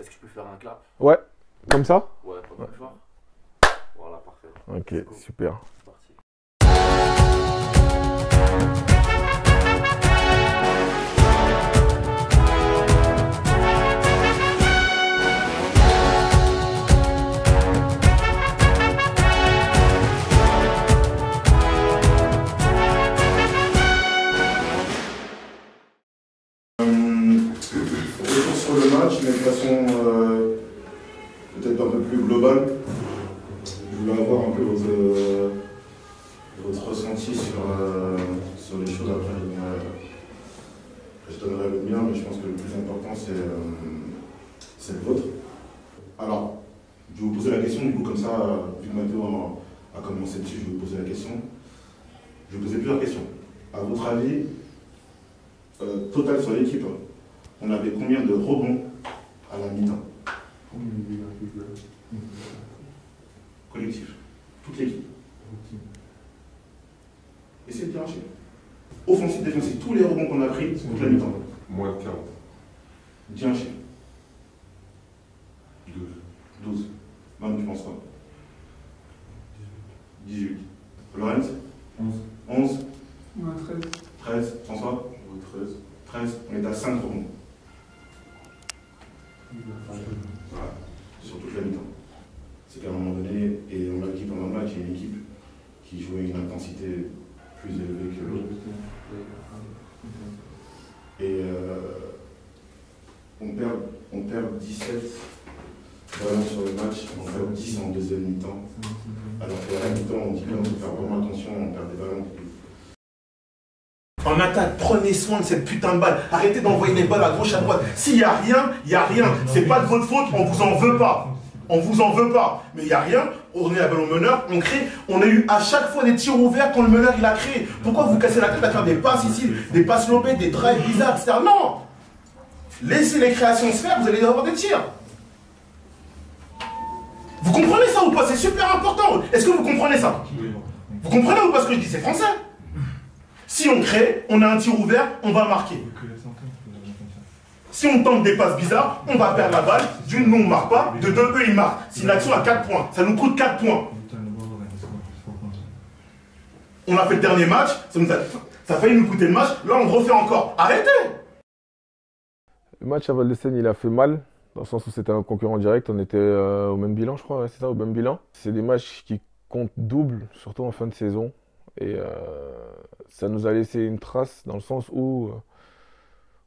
Est-ce que je peux faire un clap? Ouais, comme ça? Ouais, pas plus fort. Voilà, parfait. Ok, super. C'est parti. Retour sur le match, mais de façon peut-être un peu plus globale. Je voulais avoir un peu votre ressenti sur les choses. Après, je donnerai le mien, mais je pense que le plus important, c'est le vôtre. Alors, je vais vous poser la question, du coup, comme ça, vu que Mathéo a commencé dessus, je vais vous poser la question. Je vais vous poser plusieurs questions. À votre avis, total sur l'équipe, on avait combien de rebonds à la mi-temps? Collectif. Toute l'équipe. Essayez de bien arracher. Offensif, défensif, tous les rebonds qu'on a pris, toute la mi-temps. Moins de 40. Bien arraché. 12. 12. Même, tu penses quoi? 18. Lorenz? 11. 11. Ouais, 13. 13. François? 13. 13. On est à 5 rebonds. Voilà. Sur toute la mi-temps. C'est qu'à un moment donné, et on l'a dit pendant le match, il y a une équipe qui jouait une intensité plus élevée que l'autre. Et on perd 17 ballons sur le match, on perd 10 en deuxième mi-temps. Alors qu'à la mi-temps, on dit qu'on faut faire vraiment attention, on perd des ballons. En attaque, prenez soin de cette putain de balle. Arrêtez d'envoyer des balles à gauche, à droite. S'il n'y a rien, il n'y a rien. C'est pas de votre faute, on vous en veut pas. On vous en veut pas. Mais il n'y a rien, on est à ballon meneur, on crée. On a eu à chaque fois des tirs ouverts quand le meneur il a créé. Pourquoi vous cassez la tête à faire des passes ici, des passes lobées, des drives bizarres, etc. Non. Laissez les créations se faire, vous allez avoir des tirs. Vous comprenez ça ou pas? C'est super important. Est-ce que vous comprenez ça? Vous comprenez ou pas ce que je dis? C'est français. Si on crée, on a un tir ouvert, on va marquer. Si on tente des passes bizarres, on va perdre la balle. D'une, nous on ne marque pas. De deux, eux ils marquent. C'est une action à 4 points. Ça nous coûte 4 points. On a fait le dernier match, ça a failli nous coûter le match. Là on refait encore. Arrêtez! Le match à Val-de-Seine, il a fait mal, dans le sens où c'était un concurrent direct. On était au même bilan, je crois, ouais, c'est ça, au même bilan. C'est des matchs qui comptent double, surtout en fin de saison. Et ça nous a laissé une trace dans le sens où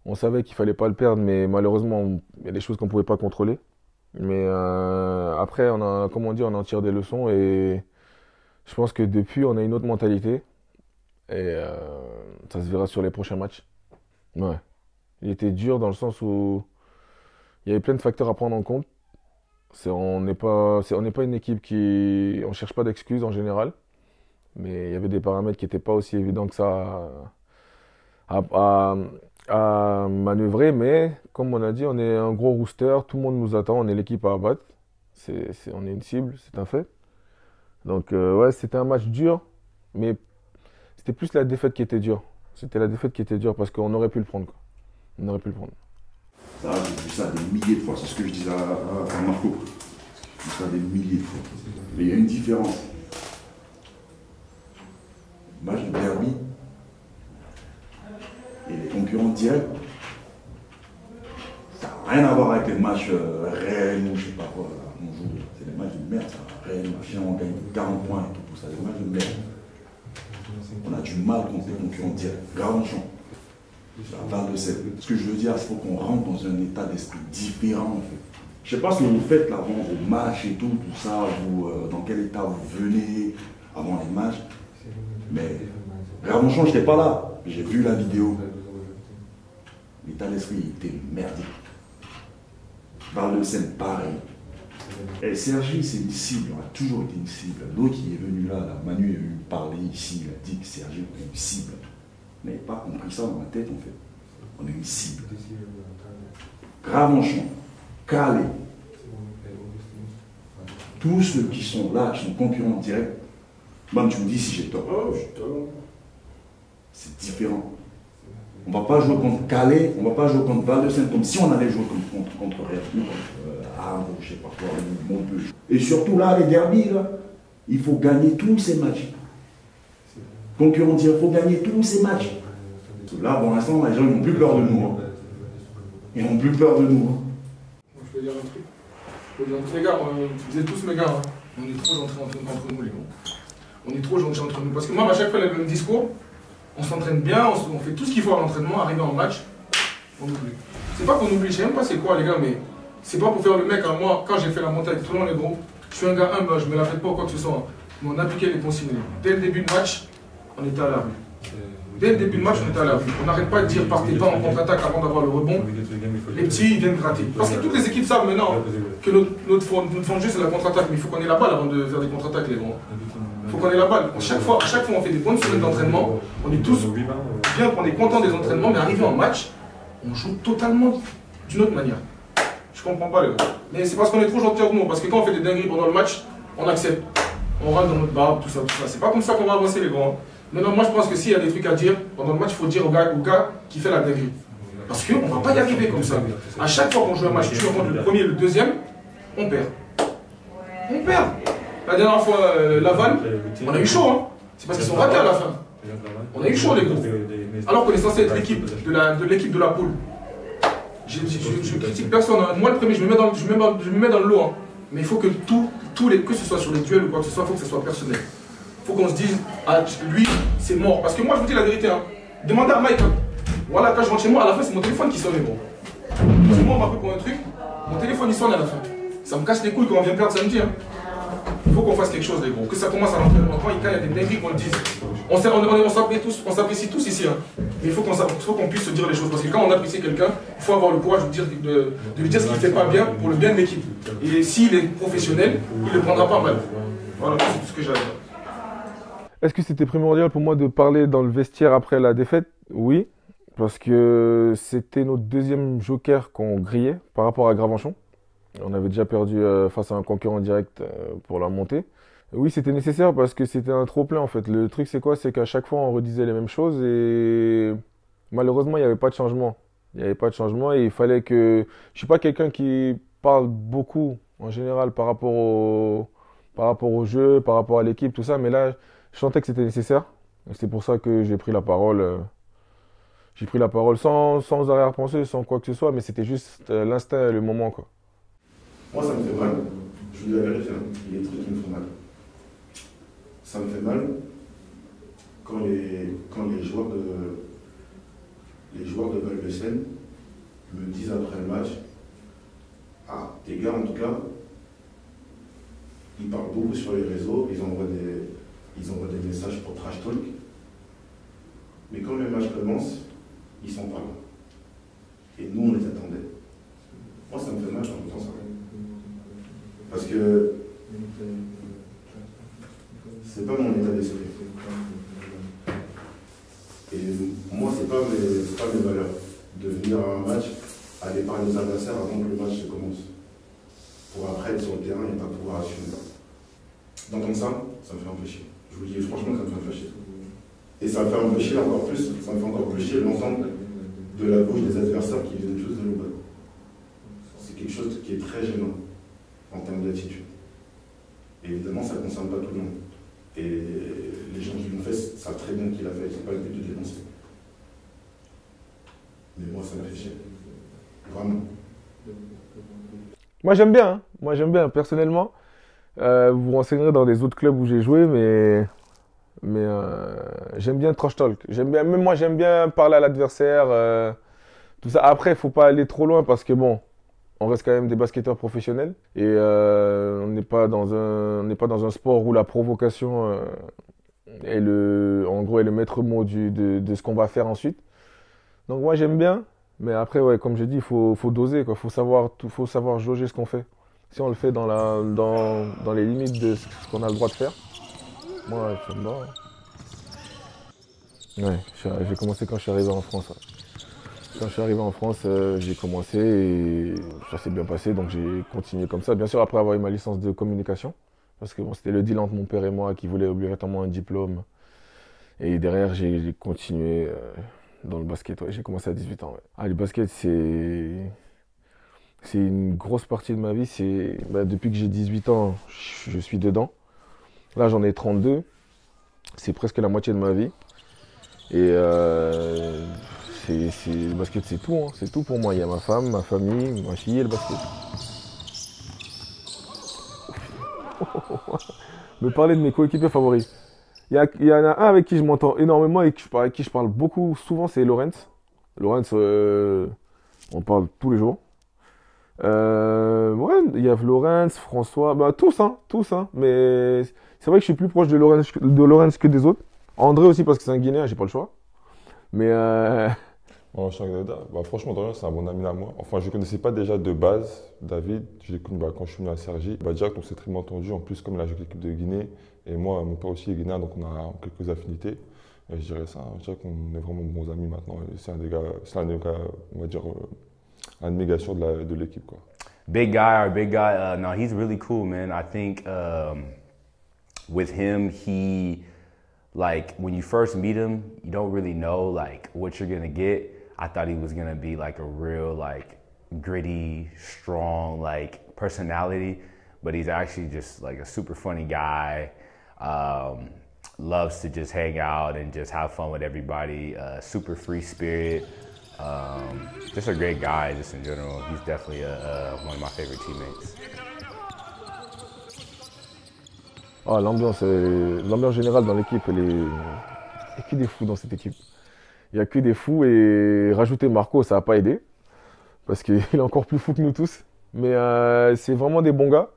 on savait qu'il fallait pas le perdre, mais malheureusement, il y a des choses qu'on pouvait pas contrôler. Mais après, comme on dit, on en tire des leçons et je pense que depuis, on a une autre mentalité et ça se verra sur les prochains matchs. Ouais. Il était dur dans le sens où il y avait plein de facteurs à prendre en compte. On n'est pas une équipe on cherche pas d'excuses en général. Mais il y avait des paramètres qui n'étaient pas aussi évidents que ça à manœuvrer. Mais comme on a dit, on est un gros rooster, tout le monde nous attend, on est l'équipe à abattre. On est une cible, c'est un fait. Donc ouais, c'était un match dur, mais c'était plus la défaite qui était dure. C'était la défaite qui était dure parce qu'on aurait pu le prendre, quoi. On aurait pu le prendre. Ça, j'ai vu ça des milliers de fois, c'est ce que je disais à Marco. J'ai vu ça des milliers de fois. Mais il y a une différence. Match de derby et les concurrents directs, ça n'a rien à voir avec les matchs réels ou je sais pas quoi. C'est des matchs de merde, ça. Réel, machin, on gagne 40 points et tout ça, des matchs de merde. On a du mal contre les concurrents directs. Garanchon, la Val-de-Seine. Ce que je veux dire, c'est qu'il faut qu'on rentre dans un état d'esprit différent en fait. Je ne sais pas ce que vous faites là avant vos matchs et tout ça, dans quel état vous venez avant les matchs. Mais Garanchon, je n'étais pas là. J'ai vu la vidéo. L'état d'esprit était merdique. Val-de-Seine, pareil. Et Sergi, c'est une cible, on a toujours été une cible. L'autre qui est venu là, Manu est venu parler ici, il a dit que Sergi était une cible. On n'avait pas compris ça dans ma tête en fait. On est une cible. Garanchon, Calais, tous ceux qui sont là, qui sont concurrents directs, même tu me dis si j'ai tort. Oh, j'ai tort. C'est différent. On ne va pas jouer contre Calais, on ne va pas jouer contre Val-de-Seine comme si on allait jouer contre Red Bull, Havre, je ne sais pas quoi, Montpellier. Et surtout là, les derbies, là, il faut gagner tous ces matchs. Concurrent dit, il faut gagner tous ces matchs. Là, pour l'instant, les gens n'ont plus peur de nous. Hein. Ils n'ont plus peur de nous. Hein. Je peux dire un truc. Les gars, vous êtes tous mes gars. Hein. On est trop gentils entre nous, les gars. On est trop gentils entre nous. Parce que moi, à chaque fois, le même discours. On s'entraîne bien, on fait tout ce qu'il faut à l'entraînement, arriver en match, on oublie. C'est pas qu'on oublie, je sais même pas c'est quoi les gars, mais c'est pas pour faire le mec. Hein. Moi, quand j'ai fait la montée avec tout le monde, les gros, je suis un gars humble, je me la fais pas ou quoi que ce soit. Hein. Mais on appliquait les consignes. Dès le début de match, on était à la rue. Dès le début de match, on était à la rue. On n'arrête pas de dire partez pas en contre-attaque avant d'avoir le rebond. Les petits, ils viennent gratter. Parce que toutes les équipes savent maintenant que notre fond de jeu, c'est la contre-attaque. Mais il faut qu'on ait la balle avant de faire des contre-attaques, les gros. Il faut qu'on ait la balle. À chaque fois, on fait des bonnes semaines d'entraînement. On est tous bien, qu'on est content des entraînements, mais arrivé en match, on joue totalement d'une autre manière. Je comprends pas, les gars. Mais c'est parce qu'on est trop gentils avec nous. Parce que quand on fait des dingueries pendant le match, on accepte. On rentre dans notre barbe, tout ça, tout ça. C'est pas comme ça qu'on va avancer, les gars. Non, moi je pense que s'il y a des trucs à dire, pendant le match, il faut dire au gars qui fait la dinguerie. Parce qu'on ne va pas y arriver comme ça. À chaque fois qu'on joue un match, tu rencontres le premier et le deuxième, on perd. On perd. La dernière fois, Laval, on a eu chaud. Hein. C'est parce qu'ils sont ratés à la fin. On a eu chaud, les gros. Alors qu'on est censé être l'équipe de la poule. Je critique personne. Hein. Moi, le premier, je me mets dans le lot. Hein. Mais il faut que que ce soit sur les duels ou quoi que ce soit, il faut que ce soit personnel. Il faut qu'on se dise, ah, lui, c'est mort. Parce que moi, je vous dis la vérité. Hein. Demandez à Mike. Hein. Voilà, quand je rentre chez moi, à la fin, c'est mon téléphone qui sonne, gros. Si moi, on m'a pris pour un truc, mon téléphone, il sonne à la fin. Ça me casse les couilles quand on vient perdre samedi. Hein. Il faut qu'on fasse quelque chose, les gros. Que ça commence à l'entraînement. Quand il y a des dingueries, qu'on le dise. On s'apprécie tous ici. Hein. Mais il faut qu'on puisse se dire les choses. Parce que quand on apprécie quelqu'un, il faut avoir le courage de lui dire ce qu'il ne fait pas bien pour le bien de l'équipe. Et s'il est professionnel, il ne le prendra pas mal. Voilà, c'est tout ce que j'ai à dire. Est-ce que c'était primordial pour moi de parler dans le vestiaire après la défaite? Oui, parce que c'était notre deuxième joker qu'on grillait par rapport à Gravenchon. On avait déjà perdu face à un concurrent direct pour la montée. Oui, c'était nécessaire parce que c'était un trop-plein en fait. Le truc c'est quoi? C'est qu'à chaque fois on redisait les mêmes choses et malheureusement il n'y avait pas de changement. Il n'y avait pas de changement et il fallait que... Je suis pas quelqu'un qui parle beaucoup en général par rapport au jeu, par rapport à l'équipe, tout ça, mais là je sentais que c'était nécessaire. C'est pour ça que j'ai pris la parole. J'ai pris la parole sans arrière-pensée, sans quoi que ce soit, mais c'était juste l'instinct et le moment, quoi. Moi, ça me fait mal. Je vous dis la vérité, hein. Il y a des trucs qui me font mal. Ça me fait mal quand les joueurs de Val-de-Seine me disent après le match, ah, tes gars, en tout cas, ils parlent beaucoup sur les réseaux, ils envoient des messages pour trash talk. Mais quand le match commence, ils sont pas là. Et nous, on les attendait. Moi, ça me fait mal quand j'entends ça. Parce que c'est pas mon état d'esprit. Et moi, c'est pas mes valeurs de venir à un match, aller parler aux adversaires avant que le match commence. Pour après être sur le terrain et pas pouvoir assumer. D'entendre ça, ça me fait un peu chier. Je vous dis franchement, ça me fait un peu chier. Et ça me fait un peu chier encore plus, ça me fait encore plus chier l'entendre de la bouche des adversaires qui viennent juste de nous battre. C'est quelque chose qui est très gênant en termes d'attitude. Et évidemment, ça ne concerne pas tout le monde. Et les gens qui l'ont fait savent très bien qui l'a fait, c'est pas le but de dénoncer. Mais moi, ça m'a fait chier. Vraiment. Moi j'aime bien, hein. Moi j'aime bien, personnellement. Vous vous renseignerez dans les autres clubs où j'ai joué, mais j'aime bien le trash talk. Même moi j'aime bien parler à l'adversaire, tout ça. Après, il faut pas aller trop loin parce que bon, on reste quand même des basketteurs professionnels et on n'est pas dans un sport où la provocation est en gros est le maître mot de ce qu'on va faire ensuite. Donc moi j'aime bien, mais après ouais, comme je dis, il faut doser quoi. Faut savoir jauger ce qu'on fait. Si on le fait dans les limites de ce qu'on a le droit de faire, moi ça me va. Ouais, j'ai commencé quand je suis arrivé en France. Ouais. Quand je suis arrivé en France, j'ai commencé et ça s'est bien passé, donc j'ai continué comme ça. Bien sûr, après avoir eu ma licence de communication, parce que bon, c'était le deal entre mon père et moi qui voulait obligatoirement un diplôme. Et derrière, j'ai continué dans le basket, ouais. J'ai commencé à 18 ans. Ouais. Ah, le basket, c'est une grosse partie de ma vie. Depuis que j'ai 18 ans, je suis dedans. Là, j'en ai 32. C'est presque la moitié de ma vie. Et le basket, c'est tout. Hein. C'est tout pour moi. Il y a ma femme, ma famille, ma fille et le basket. Me parler de mes coéquipiers favoris. Il y en a un avec qui je m'entends énormément et avec qui je parle beaucoup souvent, c'est Lorenz. Lorenz, on parle tous les jours. Ouais, il y a Lorenz, François, tous, hein. Mais c'est vrai que je suis plus proche de Lorenz que des autres. André aussi parce que c'est un Guinéen, j'ai pas le choix. Mais franchement, Dorian, c'est un bon ami à moi. Enfin, je ne connaissais pas déjà de base David. Je l'ai connu quand je suis venu à Cergy. Direct, on s'est très bien entendu. En plus, comme il a joué avec l'équipe de Guinée, et moi, mon père aussi est guinéen, donc on a quelques affinités. Et je dirais ça. Je dirais qu'on est vraiment bons amis maintenant. C'est un des gars, on va dire, un de mes gars sûrs de l'équipe, quoi. Big guy. No, he's really cool, man. I think with him, like when you first meet him, you don't really know like what you're gonna get. I thought he was gonna be like a real like gritty, strong like personality, but he's actually just like a super funny guy. Loves to just hang out and just have fun with everybody. Super free spirit. Just a great guy, just in general. He's definitely one of my favorite teammates. Oh, l'ambiance générale dans l'équipe, il n'y a que des fous dans cette équipe. Il n'y a que des fous et rajouter Marco, ça n'a pas aidé. Parce qu'il est encore plus fou que nous tous. Mais c'est vraiment des bons gars.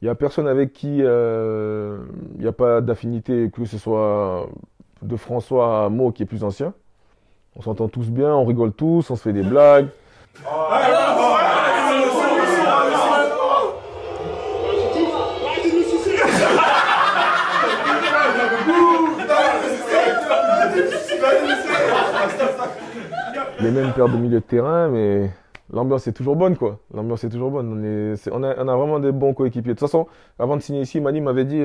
Il n'y a personne avec qui il n'y a pas d'affinité, que ce soit de François à Mo qui est plus ancien. On s'entend tous bien, on rigole tous, on se fait des blagues. Les mêmes paires de milieu de terrain, mais l'ambiance est toujours bonne, quoi. L'ambiance est toujours bonne. On a vraiment des bons coéquipiers. De toute façon, avant de signer ici, Mani m'avait dit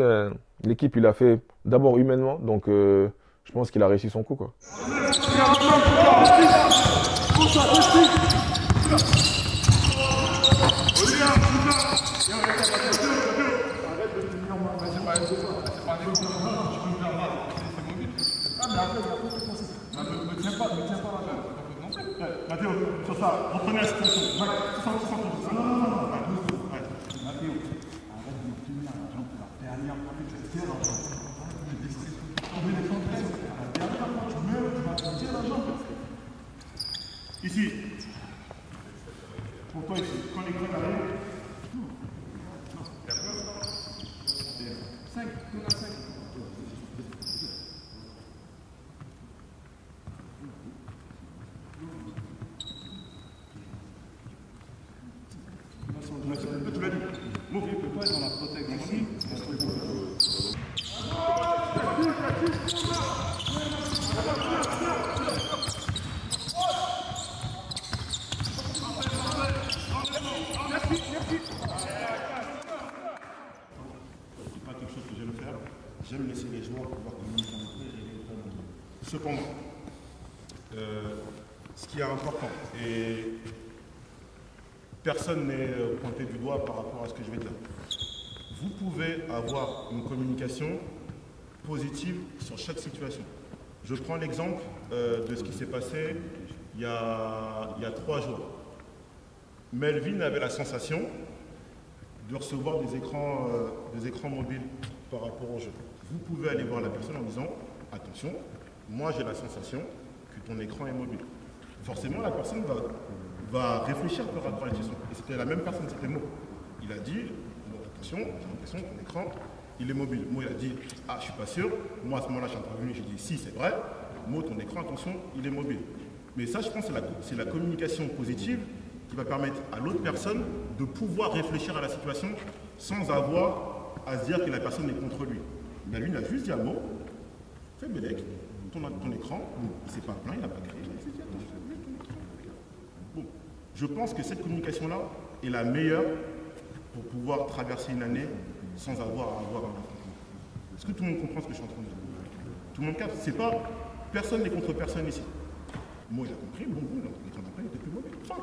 l'équipe, il a fait d'abord humainement, donc je pense qu'il a réussi son coup, quoi. Mathéo, sur ça, reprenez la situation. Non. Mathéo, arrête de me tenir la jambe pour la dernière fois que tu tires la jambe. La dernière fois que tu vas te tirer la jambe. Ici. Pour toi ici. Quand les creux arrivent. 5, tourne à 5. Tu l'as dit. Move, il peut pas être dans la protection ici. C'est pas quelque chose que j'aime faire. J'aime laisser les joueurs pouvoir communiquer entre eux et les faire dans le. Cependant, ce qui est important, et personne n'est pointé du doigt par rapport à ce que je vais dire. Vous pouvez avoir une communication positive sur chaque situation. Je prends l'exemple de ce qui s'est passé il y a 3 jours. Melvin avait la sensation de recevoir des écrans mobiles par rapport au jeu. Vous pouvez aller voir la personne en disant « Attention, moi j'ai la sensation que ton écran est mobile ». Forcément, la personne va réfléchir par rapport à la question. Et c'était la même personne, c'était Mo. Il a dit « Attention, j'ai l'impression que ton écran, il est mobile ». Mo, il a dit « Ah, je suis pas sûr ». Moi, à ce moment-là, je suis intervenu, j'ai dit « Si, c'est vrai. Mo, ton écran, attention, il est mobile ». Mais ça, je pense que c'est la communication positive qui va permettre à l'autre personne de pouvoir réfléchir à la situation sans avoir à se dire que la personne est contre lui. Mais lui, il a juste dit à Mo, fais Bélec, ton écran, il ne s'est pas plaint, il n'a pas crié. Bon, je pense que cette communication-là est la meilleure pour pouvoir traverser une année sans avoir à avoir un affrontement. Est-ce que tout le monde comprend ce que je suis en train de dire? Tout le monde capte? C'est pas, personne n'est contre personne ici. Moi, il a compris, bon, les temps d'après, il était plus mauvais. Fin.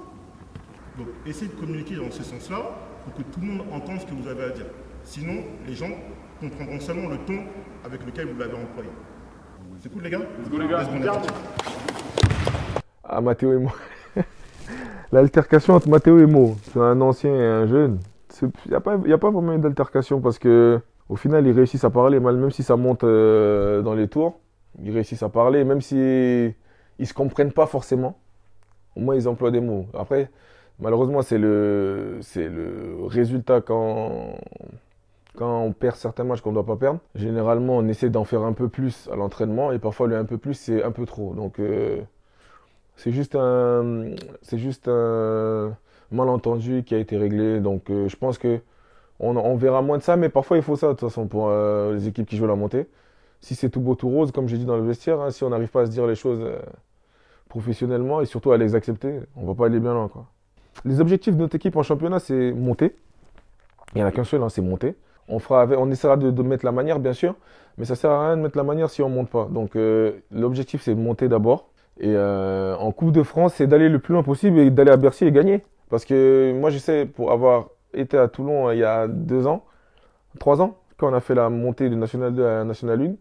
Donc, essayez de communiquer dans ce sens-là pour que tout le monde entende ce que vous avez à dire. Sinon, les gens comprendront seulement le ton avec lequel vous l'avez employé. C'est cool, les gars? Let's go, les gars. Ah, Mathéo et moi. L'altercation entre Mathéo et Mo, c'est un ancien et un jeune. Il n'y a pas vraiment eu d'altercation parce que au final, ils réussissent à parler, même si ça monte dans les tours. Ils réussissent à parler, même si ils se comprennent pas forcément. Au moins, ils emploient des mots. Après, malheureusement, c'est le résultat quand on perd certains matchs qu'on ne doit pas perdre. Généralement, on essaie d'en faire un peu plus à l'entraînement et parfois, le un peu plus, c'est un peu trop. Donc, c'est juste un malentendu qui a été réglé. Donc, je pense que on verra moins de ça, mais parfois, il faut ça, de toute façon, pour les équipes qui jouent la montée. Si c'est tout beau, tout rose, comme j'ai dit dans le vestiaire, hein, si on n'arrive pas à se dire les choses professionnellement et surtout à les accepter, on ne va pas aller bien loin, quoi. Les objectifs de notre équipe en championnat, c'est monter. Il n'y en a qu'un seul, hein, c'est monter. On essaiera de mettre la manière, bien sûr, mais ça ne sert à rien de mettre la manière si on ne monte pas. Donc, l'objectif, c'est de monter d'abord. Et en Coupe de France, c'est d'aller le plus loin possible et d'aller à Bercy et gagner. Parce que moi, je sais, pour avoir été à Toulon il y a 3 ans, quand on a fait la montée de National 2 à National 1,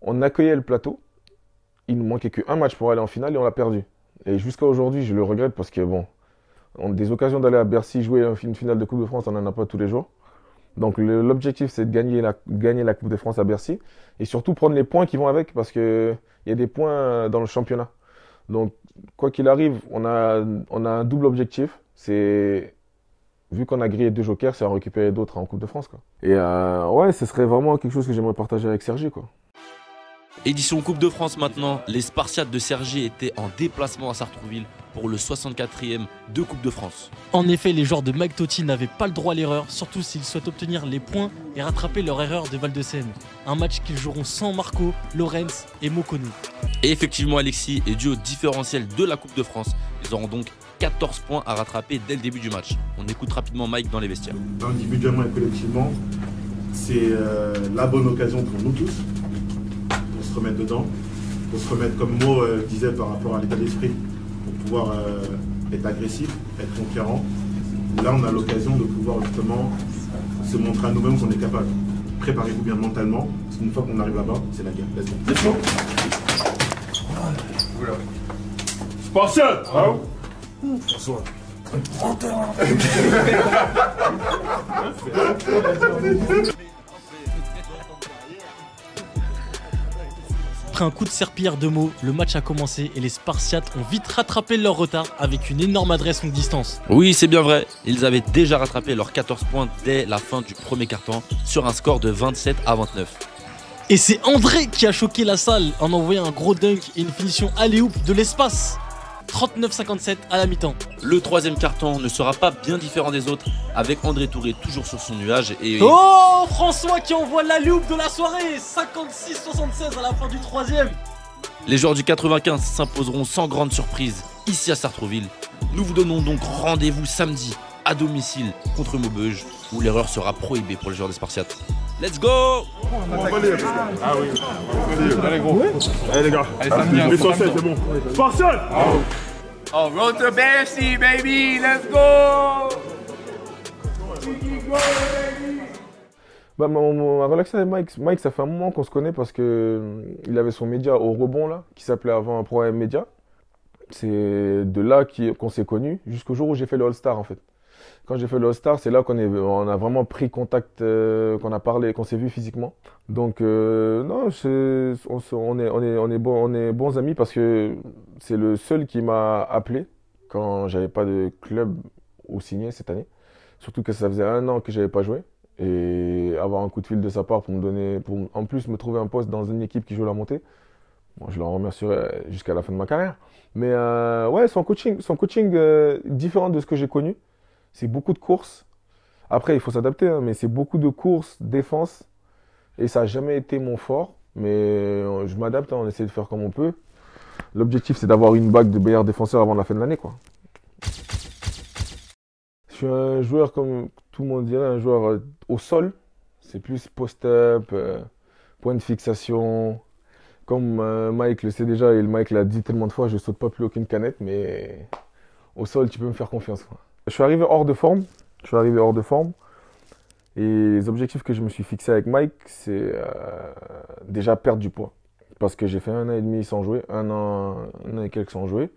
on accueillait le plateau. Il nous manquait qu'un match pour aller en finale et on l'a perdu. Et jusqu'à aujourd'hui, je le regrette parce que, bon, on a des occasions d'aller à Bercy jouer une finale de Coupe de France, on n'en a pas tous les jours. Donc l'objectif, c'est de gagner la Coupe de France à Bercy et surtout prendre les points qui vont avec parce qu'il y a des points dans le championnat. Donc, quoi qu'il arrive, on a un double objectif. C'est, vu qu'on a grillé 2 jokers, c'est en récupérer d'autres en Coupe de France, quoi. Et ouais, ce serait vraiment quelque chose que j'aimerais partager avec Sergi, quoi. Édition Coupe de France maintenant, les Spartiates de Cergy étaient en déplacement à Sartrouville pour le 64e de Coupe de France. En effet, les joueurs de Mike Totti n'avaient pas le droit à l'erreur, surtout s'ils souhaitent obtenir les points et rattraper leur erreur de Val-de-Seine. Un match qu'ils joueront sans Marco, Lorenz et Mokonu. Et effectivement, Alexis, et dû au différentiel de la Coupe de France, ils auront donc 14 points à rattraper dès le début du match. On écoute rapidement Mike dans les vestiaires. Individuellement et collectivement, c'est la bonne occasion pour nous tous pour se remettre dedans, pour se remettre, comme Mo disait, par rapport à l'état d'esprit, pour pouvoir être agressif, être conquérant. Là, on a l'occasion de pouvoir justement se montrer à nous-mêmes qu'on est capable. Préparez-vous bien mentalement, parce qu'une fois qu'on arrive là-bas, c'est la guerre. Let's go. Spartiate! François. Après un coup de serpillière de mots, le match a commencé et les Spartiates ont vite rattrapé leur retard avec une énorme adresse longue distance. Oui, c'est bien vrai. Ils avaient déjà rattrapé leurs 14 points dès la fin du premier quart-temps sur un score de 27-29. Et c'est André qui a choqué la salle en envoyant un gros dunk et une finition alley-oop de l'espace. 39-57 à la mi-temps. Le troisième carton ne sera pas bien différent des autres, avec André Touré toujours sur son nuage et... Oh, François qui envoie l'alley-oop de la soirée. 56-76 à la fin du troisième. Les joueurs du 95 s'imposeront sans grande surprise ici à Sartrouville. Nous vous donnons donc rendez-vous samedi à domicile contre Maubeuge, où l'erreur sera prohibée pour les joueurs des Spartiates. Let's go! Ah oui. Allez gros. Allez les gars. Allez samedi. L'essentiel c'est bon. Spartiate! Oh, road to Bercy, baby! Let's go! Bah, ma relation avec Mike, ça fait un moment qu'on se connaît parce que il avait son média au rebond là, qui s'appelait avant Pro-AM Média. C'est de là qu'on s'est connus jusqu'au jour où j'ai fait le All-Star en fait. Quand j'ai fait le All-Star, c'est là qu'on a vraiment pris contact, qu'on a parlé, qu'on s'est vu physiquement. Donc non, on est bons amis parce que c'est le seul qui m'a appelé quand j'avais pas de club où signer cette année. Surtout que ça faisait 1 an que j'avais pas joué. Et avoir un coup de fil de sa part pour en plus me trouver un poste dans une équipe qui joue la montée, bon, je l'en remercierai jusqu'à la fin de ma carrière. Mais ouais, son coaching différent de ce que j'ai connu. C'est beaucoup de courses. Après, il faut s'adapter, hein, mais c'est beaucoup de courses, défense. Et ça n'a jamais été mon fort. Mais je m'adapte, hein, on essaie de faire comme on peut. L'objectif, c'est d'avoir une bague de meilleur défenseur avant la fin de l'année, quoi. Je suis un joueur, comme tout le monde dirait, un joueur au sol. C'est plus post-up, point de fixation, Comme Mike le sait déjà et Mike l'a dit tellement de fois, je saute pas plus aucune canette, mais au sol, tu peux me faire confiance, quoi. Je suis arrivé hors de forme. Et les objectifs que je me suis fixés avec Mike, c'est déjà perdre du poids. Parce que j'ai fait 1 an et demi sans jouer, un an et quelques sans jouer.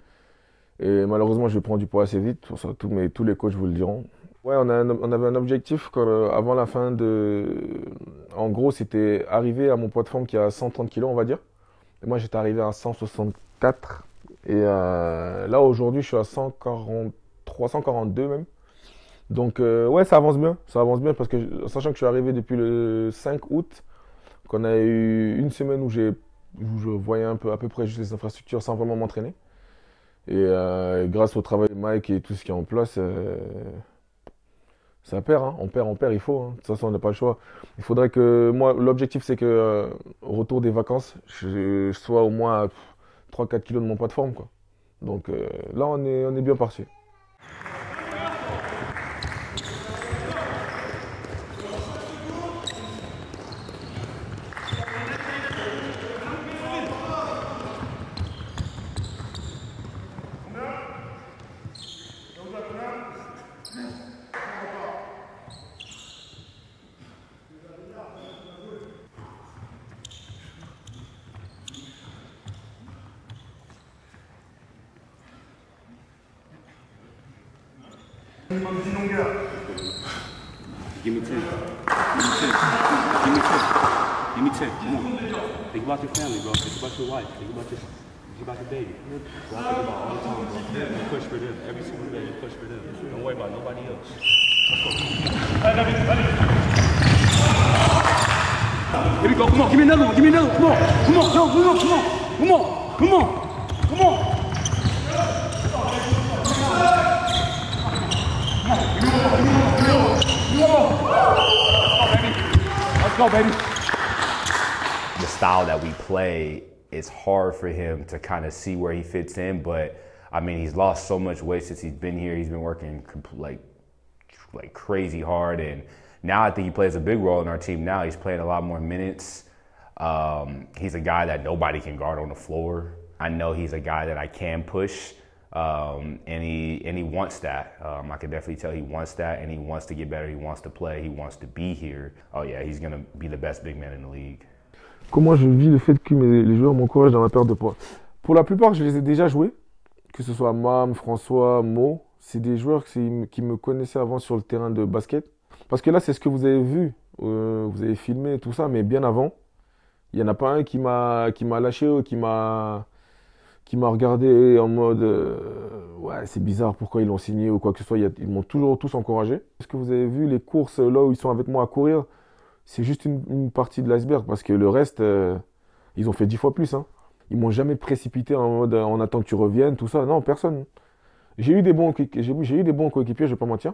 Et malheureusement, je prends du poids assez vite. Ça, tous les coachs vous le diront. Ouais, on avait un objectif avant la fin de... En gros, c'était arriver à mon poids de forme qui est à 130 kg, on va dire. Et moi, j'étais arrivé à 164. Et là, aujourd'hui, je suis à 143, 142 même. Donc, ouais, ça avance bien. Ça avance bien parce que, sachant que je suis arrivé depuis le 5 août, qu'on a eu une semaine où je voyais à peu près juste les infrastructures sans vraiment m'entraîner. Et grâce au travail de Mike et tout ce qui est en place, ça perd, hein. On perd, il faut, hein. De toute façon, on n'a pas le choix. Il faudrait que, moi, l'objectif, c'est que, au retour des vacances, je sois au moins à 3-4 kilos de mon poids de forme, quoi. Donc là, on est bien parti. Give me 10. Give me 10. Give me 10. Give me 10. Come on. Think about your family, bro. Think about your wife. Think about your baby. Bro, I think about all the time, bro. You push for them. Every single day, you push for them. Don't worry about nobody else. Let's go. Here we go. Come on. Give me another one. Give me another one. Come on. Come on. No, come on. Come on. Come on. Come on. Come on. Let's go, baby. The style that we play, it's hard for him to kind of see where he fits in. But I mean, he's lost so much weight since he's been here. He's been working like crazy hard, and now I think he plays a big role in our team. Now he's playing a lot more minutes. He's a guy that nobody can guard on the floor. I know he's a guy that I can push. And he wants that. I can definitely tell he wants that, and he wants to get better. He wants to play. He wants to be here. Oh yeah, he's gonna be the best big man in the league. Comment je vis le fait que les joueurs m'encouragent dans la perte de poids? Pour la plupart, je les ai déjà joués, que ce soit Mam, François, Mo. C'est des joueurs qui me connaissaient avant sur le terrain de basket. Parce que là, c'est ce que vous avez vu, vous avez filmé tout ça, mais bien avant, il n'y en a pas un qui m'a lâché ou qui m'a regardé en mode ouais, c'est bizarre, pourquoi ils l'ont signé ou quoi que ce soit. Ils m'ont toujours tous encouragé. Est-ce que vous avez vu les courses là où ils sont avec moi à courir? C'est juste une partie de l'iceberg parce que le reste, ils ont fait 10 fois plus, hein. Ils m'ont jamais précipité en mode on attend que tu reviennes, tout ça. Non, personne. J'ai eu des bons coéquipiers, je vais pas mentir.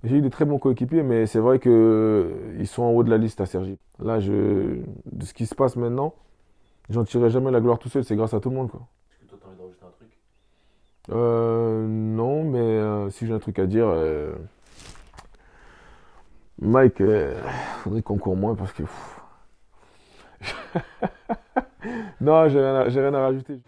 J'ai eu des très bons coéquipiers, mais c'est vrai qu'ils sont en haut de la liste à Cergy. Là, de ce qui se passe maintenant, j'en tirerai jamais la gloire tout seul, c'est grâce à tout le monde, quoi. Est-ce que toi, t'as envie de rajouter un truc? Non, mais si j'ai un truc à dire, Mike, faudrait qu'on court moins parce que... Non, j'ai rien à rajouter.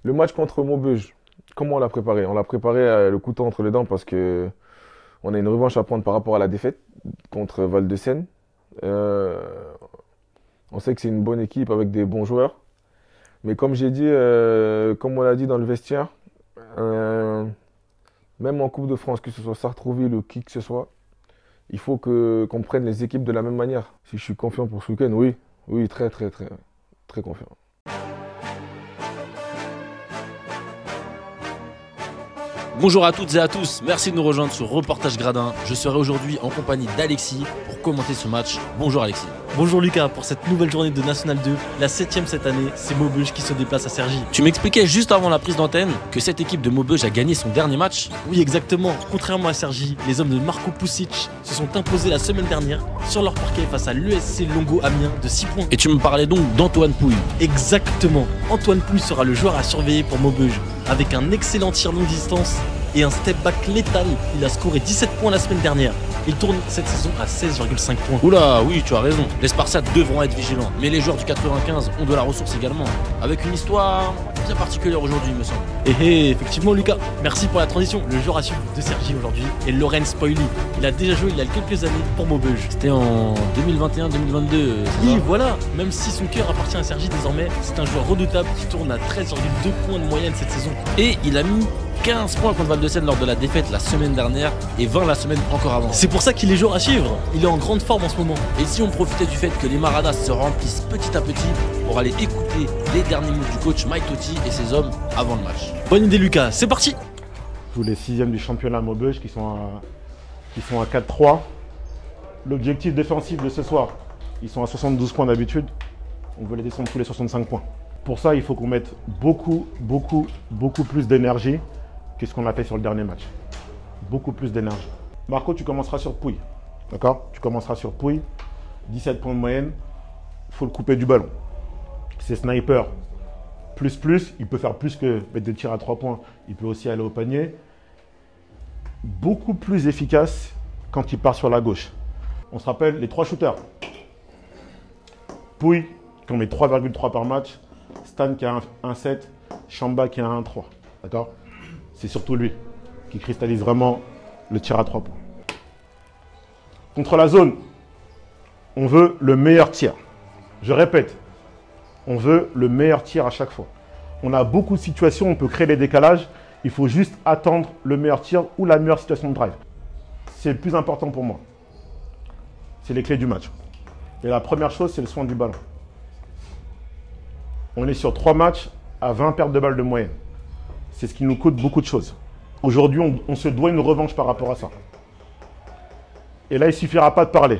Le match contre Maubeuge, comment on l'a préparé? On l'a préparé le couteau entre les dents parce que on a une revanche à prendre par rapport à la défaite contre Val-de-Seine. On sait que c'est une bonne équipe avec des bons joueurs. Mais comme j'ai dit, comme on l'a dit dans le vestiaire, même en Coupe de France, que ce soit Sartrouville ou qui que ce soit, il faut qu'on prenne les équipes de la même manière. Si je suis confiant pour ce week-end, oui. Oui, très confiant. Bonjour à toutes et à tous, merci de nous rejoindre sur Reportage Gradin. Je serai aujourd'hui en compagnie d'Alexis pour commenter ce match. Bonjour Alexis. Bonjour Lucas, pour cette nouvelle journée de National 2, la 7ème cette année, c'est Maubeuge qui se déplace à Cergy. Tu m'expliquais juste avant la prise d'antenne que cette équipe de Maubeuge a gagné son dernier match. Oui exactement, contrairement à Cergy, les hommes de Marco Pusic se sont imposés la semaine dernière sur leur parquet face à l'ESC Longo Amiens de 6 points. Et tu me parlais donc d'Antoine Pouille. Exactement, Antoine Pouille sera le joueur à surveiller pour Maubeuge. Avec un excellent tir longue distance et un step back létal, il a scoré 17 points la semaine dernière. Il tourne cette saison à 16,5 points. Oula, oui, tu as raison. Les Spartiates devront être vigilants. Mais les joueurs du 95 ont de la ressource également. Avec une histoire bien particulière aujourd'hui, il me semble. Et effectivement, Lucas, merci pour la transition. Le joueur à suivre de Cergy aujourd'hui est Lorenz Poili. Il a déjà joué il y a quelques années pour Maubeuge. C'était en 2021-2022. Oui, voilà. Même si son cœur appartient à Cergy désormais, c'est un joueur redoutable qui tourne à 13,2 points de moyenne cette saison. Et il a mis 15 points contre Val-de-Seine lors de la défaite la semaine dernière et 20 la semaine encore avant. C'est pour ça qu'il est joueur à suivre. Il est en grande forme en ce moment. Et si on profitait du fait que les Maradas se remplissent petit à petit pour aller écouter les derniers mots du coach Mike Totti et ses hommes avant le match. Bonne idée Lucas, c'est parti. Tous les 6e du championnat Maubeuge qui sont à 4-3. L'objectif défensif de ce soir, ils sont à 72 points d'habitude. On veut les descendre tous les 65 points. Pour ça, il faut qu'on mette beaucoup plus d'énergie que ce qu'on a fait sur le dernier match. Beaucoup plus d'énergie. Marco, tu commenceras sur Pouille. D'accord? Tu commenceras sur Pouille. 17 points de moyenne. Il faut le couper du ballon. C'est sniper. Plus, il peut faire plus que mettre des tirs à 3 points. Il peut aussi aller au panier. Beaucoup plus efficace quand il part sur la gauche. On se rappelle les 3 shooters. Pouille, qui en met 3,3 par match. Stan qui a 1,7. Chamba qui a 1,3. D'accord? C'est surtout lui qui cristallise vraiment le tir à 3 points. Contre la zone, on veut le meilleur tir. Je répète, on veut le meilleur tir à chaque fois. On a beaucoup de situations, on peut créer des décalages. Il faut juste attendre le meilleur tir ou la meilleure situation de drive. C'est le plus important pour moi. C'est les clés du match. Et la première chose, c'est le soin du ballon. On est sur 3 matchs à 20 pertes de balles de moyenne. C'est ce qui nous coûte beaucoup de choses. Aujourd'hui, on se doit une revanche par rapport à ça. Et là, il ne suffira pas de parler.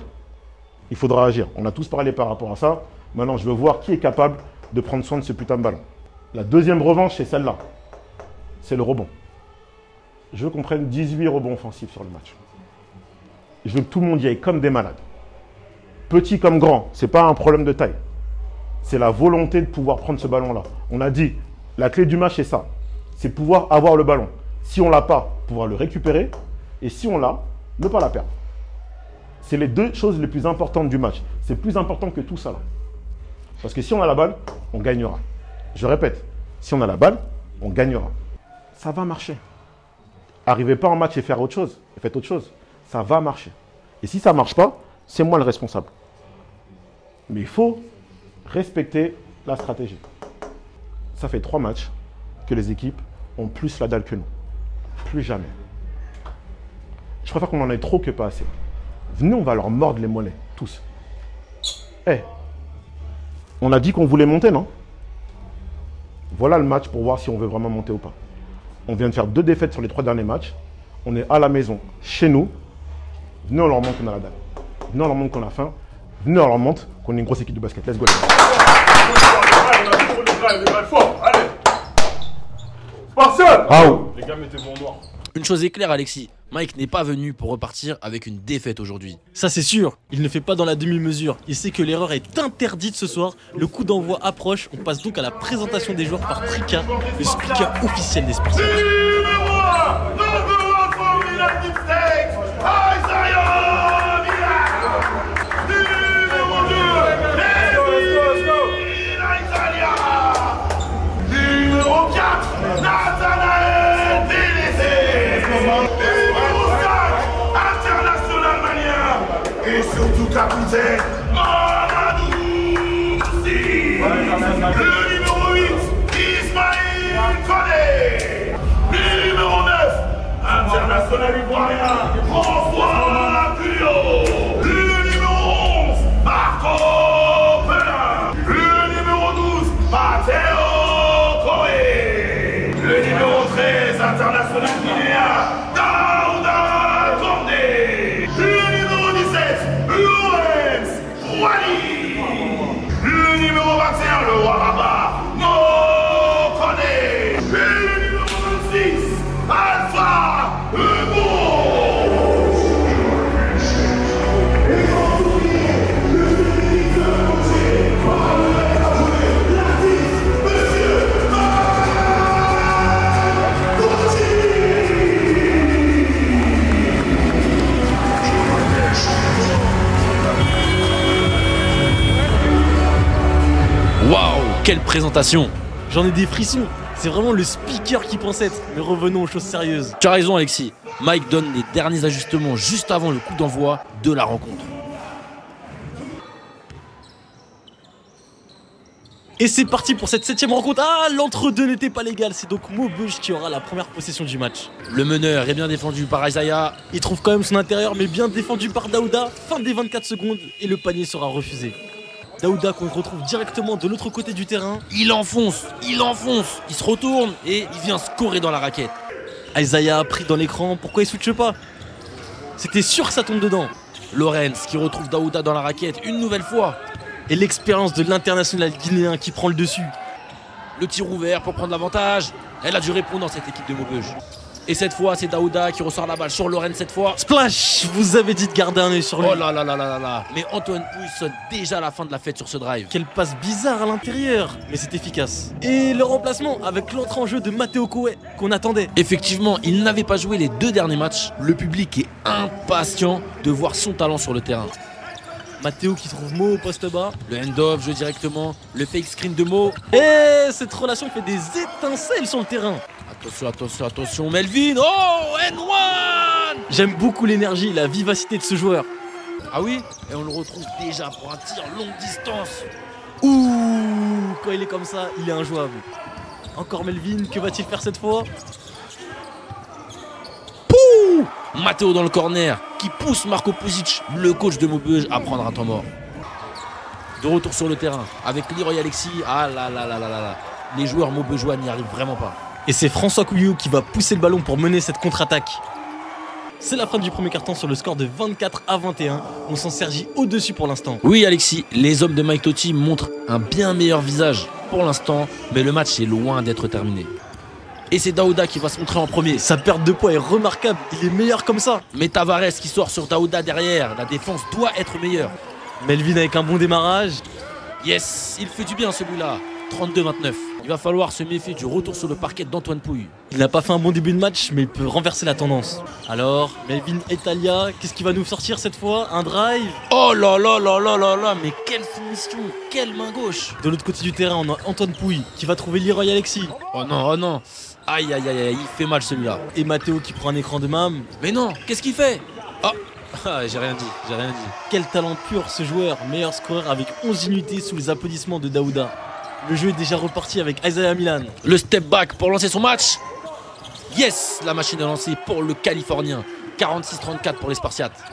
Il faudra agir. On a tous parlé par rapport à ça. Maintenant, je veux voir qui est capable de prendre soin de ce putain de ballon. La deuxième revanche, c'est celle-là. C'est le rebond. Je veux qu'on prenne 18 rebonds offensifs sur le match. Je veux que tout le monde y aille comme des malades. Petit comme grand, ce n'est pas un problème de taille. C'est la volonté de pouvoir prendre ce ballon-là. On a dit, la clé du match, c'est ça. C'est pouvoir avoir le ballon. Si on ne l'a pas, pouvoir le récupérer. Et si on l'a, ne pas la perdre. C'est les deux choses les plus importantes du match. C'est plus important que tout ça là. Parce que si on a la balle, on gagnera. Je répète, si on a la balle, on gagnera. Ça va marcher. Arrivez pas en match et faire autre chose. Et faites autre chose. Ça va marcher. Et si ça ne marche pas, c'est moi le responsable. Mais il faut respecter la stratégie. Ça fait 3 matchs que les équipes ont plus la dalle que nous. Plus jamais. Je préfère qu'on en ait trop que pas assez. Venez, on va leur mordre les mollets, tous. On a dit qu'on voulait monter, non? Voilà le match pour voir si on veut vraiment monter ou pas. On vient de faire 2 défaites sur les 3 derniers matchs. On est à la maison, chez nous. Venez, on leur montre qu'on a la dalle. Venez, on leur montre qu'on a faim. Venez, on leur montre qu'on est une grosse équipe de basket. Let's go, les gars. Allez. Spartiate. Les gars, mettez bon noir. Une chose est claire, Alexis. Mike n'est pas venu pour repartir avec une défaite aujourd'hui. Ça c'est sûr, il ne fait pas dans la demi-mesure. Il sait que l'erreur est interdite ce soir. Le coup d'envoi approche. On passe donc à la présentation des joueurs par Trika, le speaker officiel des Spartiates. Capitaine Mamadou Sy. Le numéro 8, Ismaël Koné. Le numéro 9, international ivoirien, François Puyot. Le numéro 11, Marco Pelin. Le numéro 12, Matteo Corée. Le numéro 13, international guinéen. quelle présentation! J'en ai des frissons. C'est vraiment le speaker qui pense être. Mais revenons aux choses sérieuses. Tu as raison Alexis, Mike donne les derniers ajustements juste avant le coup d'envoi de la rencontre. Et c'est parti pour cette 7ème rencontre. Ah, l'entre-deux n'était pas légal. C'est donc Maubeuge qui aura la première possession du match. Le meneur est bien défendu par Isaiah. Il trouve quand même son intérieur, mais bien défendu par Daouda. Fin des 24 secondes et le panier sera refusé. Daouda qu'on retrouve directement de l'autre côté du terrain. Il enfonce, il se retourne et il vient scorer dans la raquette. Isaiah pris dans l'écran, pourquoi il switche pas? C'était sûr que ça tombe dedans. Lorenz qui retrouve Daouda dans la raquette une nouvelle fois. Et l'expérience de l'international guinéen qui prend le dessus. Le tir ouvert pour prendre l'avantage. Elle a dû répondre dans cette équipe de Maubeuge. Et cette fois, c'est Daouda qui ressort la balle sur Lorenz cette fois. Splash! Vous avez dit de garder un œil sur lui. Oh là là là là là là. Mais Antoine Pouille sonne déjà la fin de la fête sur ce drive. Quelle passe bizarre à l'intérieur, mais c'est efficace. Et le remplacement avec l'entrée en jeu de Matteo Koué qu'on attendait. Effectivement, il n'avait pas joué les 2 derniers matchs. Le public est impatient de voir son talent sur le terrain. Matteo qui trouve Mo au poste bas. Le hand-off, jeu directement. Le fake screen de Mo. Et cette relation fait des étincelles sur le terrain. Attention, attention, attention, Melvin. Oh, N1. J'aime beaucoup l'énergie et la vivacité de ce joueur. Ah oui? Et on le retrouve déjà pour un tir longue distance. Ouh, quand il est comme ça, il est injouable. Encore Melvin, que va-t-il faire cette fois? Pouh! Matteo dans le corner qui pousse Marko Pusic, le coach de Maubeuge, à prendre un temps mort. De retour sur le terrain avec Leroy Alexis. Ah là là là là là là. Les joueurs maubeugeois n'y arrivent vraiment pas. Et c'est François Couillou qui va pousser le ballon pour mener cette contre-attaque. C'est la fin du premier quart-temps sur le score de 24-21. On s'en Sergi au-dessus pour l'instant. Oui Alexis, les hommes de Mike Totti montrent un bien meilleur visage pour l'instant, mais le match est loin d'être terminé. Et c'est Daouda qui va se montrer en premier. Sa perte de poids est remarquable, il est meilleur comme ça. Mais Tavares qui sort sur Daouda derrière, la défense doit être meilleure. Melvin avec un bon démarrage. Yes, il fait du bien celui-là. 32-29. Il va falloir se méfier du retour sur le parquet d'Antoine Pouille. Il n'a pas fait un bon début de match, mais il peut renverser la tendance. Alors, Melvin Italia, qu'est-ce qu'il va nous sortir cette fois? Un drive? Oh là là là là là là, mais quelle finition, quelle main gauche. De l'autre côté du terrain, on a Antoine Pouille qui va trouver Leroy Alexis. Oh non, oh non. Aïe aïe aïe aïe, il fait mal celui-là. Et Matteo qui prend un écran de mam. Mais non, qu'est-ce qu'il fait? Oh, j'ai rien dit, j'ai rien dit. Quel talent pur ce joueur, meilleur scoreur avec 11 unités sous les applaudissements de Daouda. Le jeu est déjà reparti avec Isaiah Milan. Le step back pour lancer son match. Yes, la machine est lancée pour le Californien. 46-34 pour les Spartiates.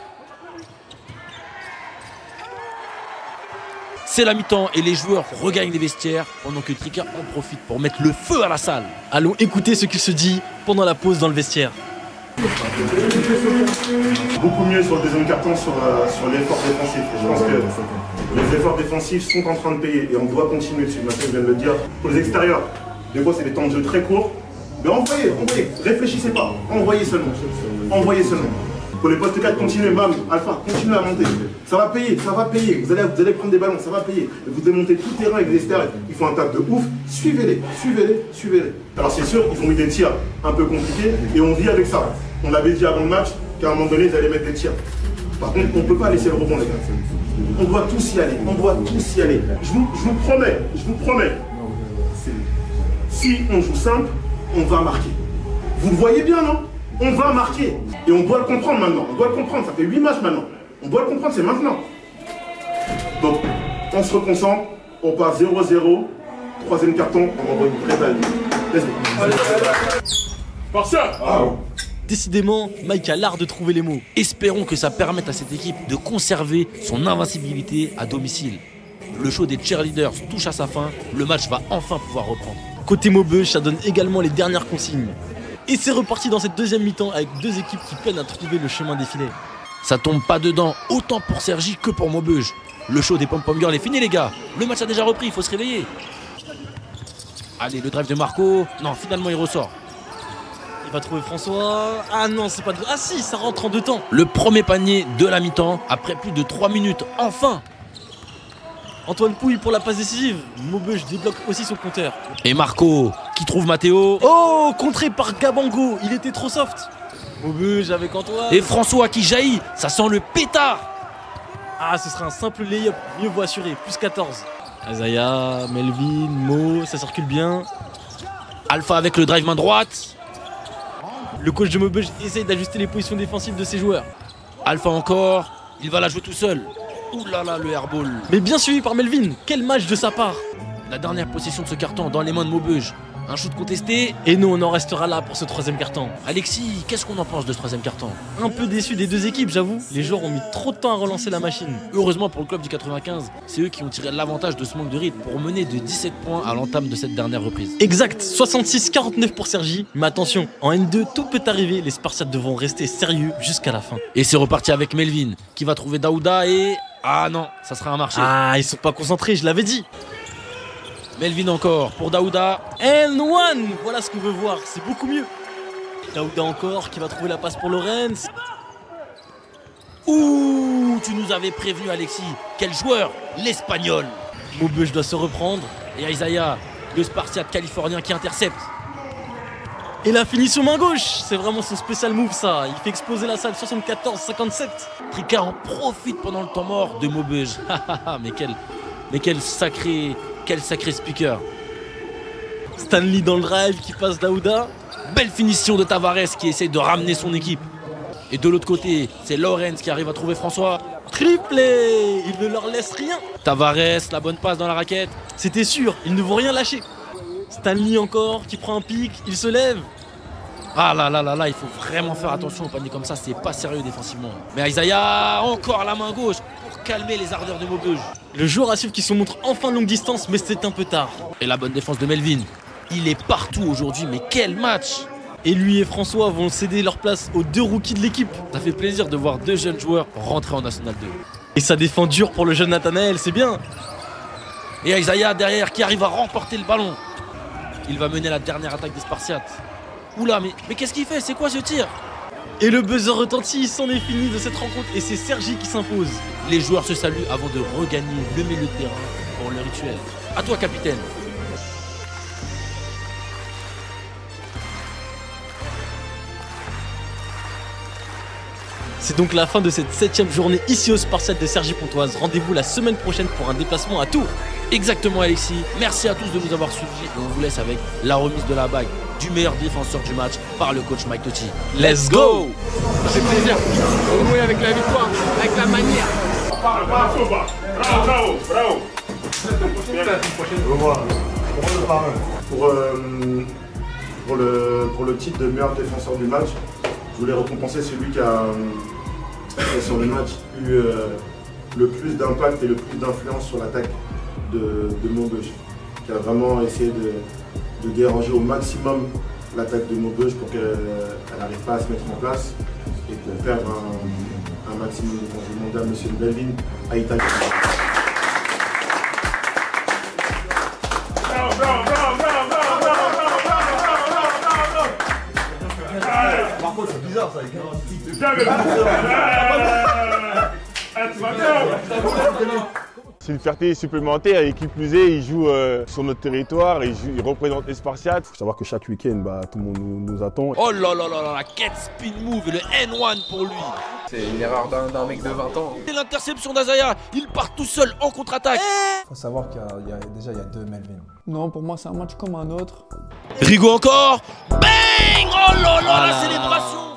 C'est la mi-temps et les joueurs regagnent les vestiaires pendant que Tricard en profite pour mettre le feu à la salle. Allons écouter ce qu'il se dit pendant la pause dans le vestiaire. Beaucoup mieux sur le deuxième carton sur l'effort défensif. Je pense que les efforts défensifs sont en train de payer et on doit continuer dessus. Maintenant, je viens de le dire. Pour les extérieurs, des fois c'est des temps de jeu très courts. Mais envoyez, réfléchissez pas. Envoyez seulement. Envoyez seulement. Pour les postes 4, continuez, Mam, Alpha, continuez à monter. Ça va payer, ça va payer. Vous allez prendre des ballons, ça va payer. Vous démontez tout le terrain avec les extérieurs. Ils font un taf de ouf. Suivez-les, suivez-les, suivez-les. Alors c'est sûr, ils ont mis des tirs un peu compliqués et on vit avec ça. On l'avait dit avant le match qu'à un moment donné, ils allaient mettre des tirs. Par contre, on ne peut pas laisser le rebond, les gars. On doit tous y aller, on doit tous y aller. Je vous promets. Si on joue simple, on va marquer. Vous le voyez bien, non? On va marquer. Et on doit le comprendre maintenant. On doit le comprendre. Ça fait 8 matchs maintenant. On doit le comprendre, c'est maintenant. Donc, on se reconcentre. On part 0-0. Troisième carton. On envoie une vraie balle. Let's go. Spartiate. Décidément, Mike a l'art de trouver les mots. Espérons que ça permette à cette équipe de conserver son invincibilité à domicile. Le show des cheerleaders touche à sa fin. Le match va enfin pouvoir reprendre. Côté Maubeuge, ça donne également les dernières consignes. Et c'est reparti dans cette deuxième mi-temps avec deux équipes qui peinent à trouver le chemin des filets. Ça tombe pas dedans, autant pour Sergi que pour Maubeuge. Le show des pom-pom girls est fini les gars. Le match a déjà repris, il faut se réveiller. Allez, le drive de Marco. Non, finalement il ressort. Il va trouver François. Ah non, c'est pas de... Ah si, ça rentre en deux temps. Le premier panier de la mi-temps, après plus de 3 minutes, enfin. Antoine Pouille pour la passe décisive. Maubeuge débloque aussi son compteur. Et Marco qui trouve Matteo. Oh, contré par Gabango. Il était trop soft. Maubeuge avec Antoine. Et François qui jaillit. Ça sent le pétard. Ah, ce sera un simple lay-up. Mieux vaut assurer. Plus 14. Azaya, Melvin, Mo, ça circule bien. Alpha avec le drive main droite. Le coach de Maubeuge essaye d'ajuster les positions défensives de ses joueurs. Alpha encore, il va la jouer tout seul. Ouh là là, le airball. Mais bien suivi par Melvin, quel match de sa part. La dernière possession de ce carton dans les mains de Maubeuge. Un shoot contesté. Et nous, on en restera là pour ce troisième carton. Alexis, qu'est-ce qu'on en pense de ce troisième carton? Un peu déçu des deux équipes, j'avoue. Les joueurs ont mis trop de temps à relancer la machine. Heureusement pour le club du 95, c'est eux qui ont tiré l'avantage de ce manque de rythme pour mener de 17 points à l'entame de cette dernière reprise. Exact, 66-49 pour Sergi. Mais attention, en N2, tout peut arriver. Les Spartiates devront rester sérieux jusqu'à la fin. Et c'est reparti avec Melvin, qui va trouver Daouda et... Ah non, ça sera un marché. Ah, ils sont pas concentrés, je l'avais dit. Melvin encore pour Daouda. N1, voilà ce qu'on veut voir, c'est beaucoup mieux. Daouda encore qui va trouver la passe pour Lorenz. Ouh, tu nous avais prévenu Alexis. Quel joueur, l'Espagnol. Maubeuge doit se reprendre. Et Isaiah, le Spartiate californien qui intercepte. Et la finition main gauche, c'est vraiment son spécial move ça. Il fait exploser la salle 74-57. Tricard en profite pendant le temps mort de Maubeuge. mais quel sacré speaker. Stanley dans le drive qui passe Daouda. Belle finition de Tavares qui essaye de ramener son équipe. Et de l'autre côté, c'est Lorenz qui arrive à trouver François. Triplé, il ne leur laisse rien. Tavares, la bonne passe dans la raquette. C'était sûr, ils ne vont rien lâcher. Stanley encore qui prend un pic, il se lève. Ah là, il faut vraiment faire attention au panier comme ça, c'est pas sérieux défensivement. Mais Isaiah, encore la main gauche pour calmer les ardeurs de Maubeuge. Le joueur à suivre qui se montre enfin longue distance, mais c'est un peu tard. Et la bonne défense de Melvin. Il est partout aujourd'hui, mais quel match! Et lui et François vont céder leur place aux deux rookies de l'équipe. Ça fait plaisir de voir deux jeunes joueurs rentrer en National 2. Et ça défend dur pour le jeune Nathanaël, c'est bien. Et Isaiah derrière qui arrive à remporter le ballon. Il va mener la dernière attaque des Spartiates. Oula, mais qu'est-ce qu'il fait? C'est quoi ce tir? Et le buzzer retentit, c'en est fini de cette rencontre et c'est Sergi qui s'impose. Les joueurs se saluent avant de regagner le milieu de terrain pour le rituel. À toi, capitaine. C'est donc la fin de cette 7ème journée ici au Spartiate de Cergy-Pontoise. Rendez-vous la semaine prochaine pour un déplacement à Tours. Exactement Alexis, merci à tous de nous avoir suivis et on vous laisse avec la remise de la bague du meilleur défenseur du match par le coach Mike Totti. Let's go! Ça fait plaisir, on jouer avec la victoire, avec la manière. Bravo! Pour le titre de meilleur défenseur du match, je voulais récompenser celui qui a sur le match eu le plus d'impact et le plus d'influence sur l'attaque de Maubeuge, qui a vraiment essayé de déranger au maximum l'attaque de Maubeuge pour qu'elle n'arrive pas à se mettre en place et pour perdre un maximum de temps. Je demande à M. Melvin à Italie. Par contre, c'est bizarre ça, avec un C'est une fierté supplémentaire et qui plus est, il joue sur notre territoire, il représente les Spartiates. Il faut savoir que chaque week-end, tout le monde nous attend. Oh là là là là, la quête spin move et le N1 pour lui. C'est une erreur d'un mec de 20 ans. Et l'interception d'Azaya, il part tout seul en contre-attaque. Il faut savoir qu'il y a déjà deux Melvin. Non, pour moi c'est un match comme un autre. Rigaud encore. Bang! Oh là là, la célébration.